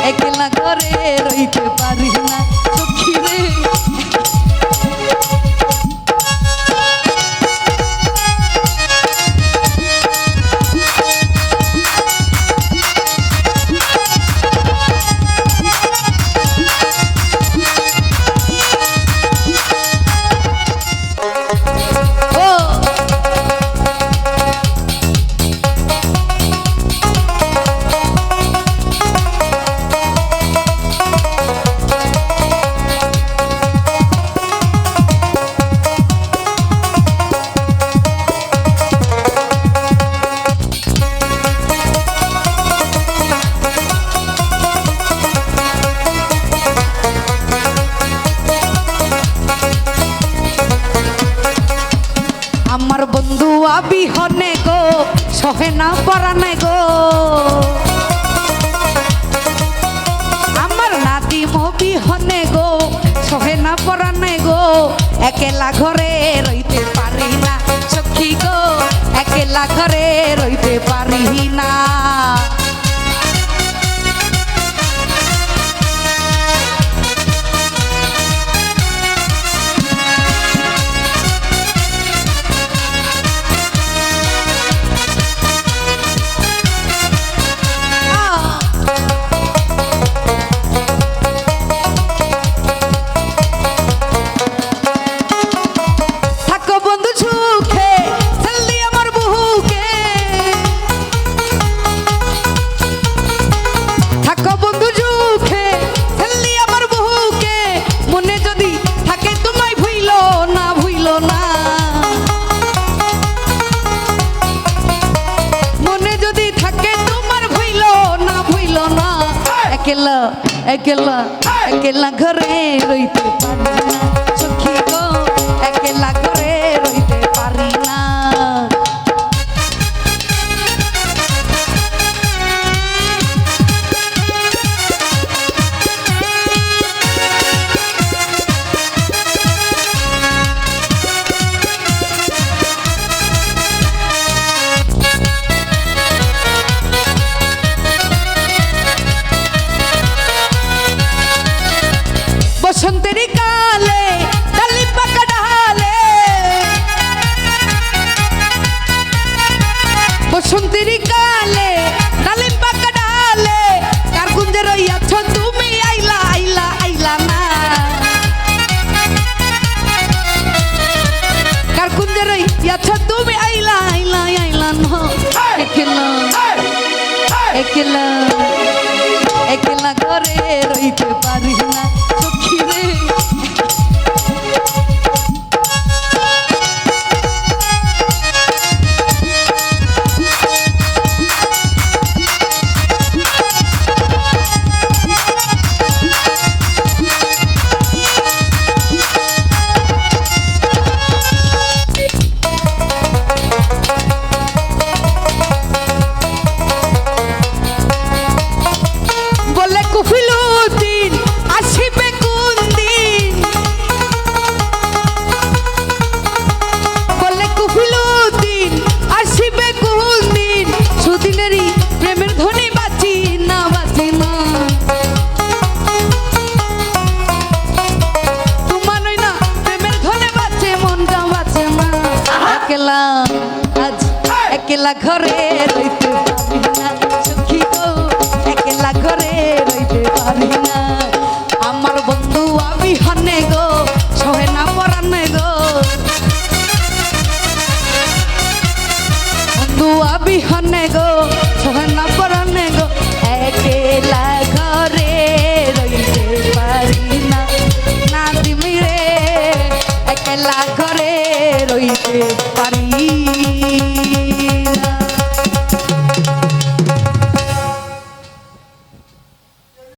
একলা ঘরে রইতে পারি না সখী রে। আমার বন্ধু আবিহনে গো সহে না পরানে গো, আমার নাদিম বিহনে গো সহে না পরানে গো, একলা ঘরে রইতে পারি না সখী গো, একলা ঘরে রইতে পারি না। একলা একলা একলা ঘরে রইতে পারি না সখী গো, একলা ঘরে রইতে পারি না। বসন্তের কালে ডালি পাকা ডালে, বসন্তের কালে ডালি পাকা ডালে, কার কুঞ্জে রইয়াছ তুমি আইলা আইলা আইলা না, কার কুঞ্জে রইয়াছ তুমি আইলা আইলা আইলা না। একলা একলা একলা ঘরে রইতে পারি না সখী রে। বলে কুফিলুদ্দিন আসিবে কোন দিন, বলে কুফিলুদ্দিন আসিবে কোন দিন, সুদিনেরই প্রেমের ধ্বনি বাঁচি না বাঁচি না, তোমার নই না প্রেমের ধ্বনি বাঁচে মনটা বাঁচে না। একলা আজ একলা ঘরে রইতে পারি না সখী গো, একলা ঘরে রইতে পারি না। আমার বন্ধু আবিহনে গো সহে না পরানে গো, বন্ধু আবিহনে গো সহে না পরানে গো, একলা ঘরে রইতে পারি না নাদিম রে, একলা ঘরে রইতে পারি।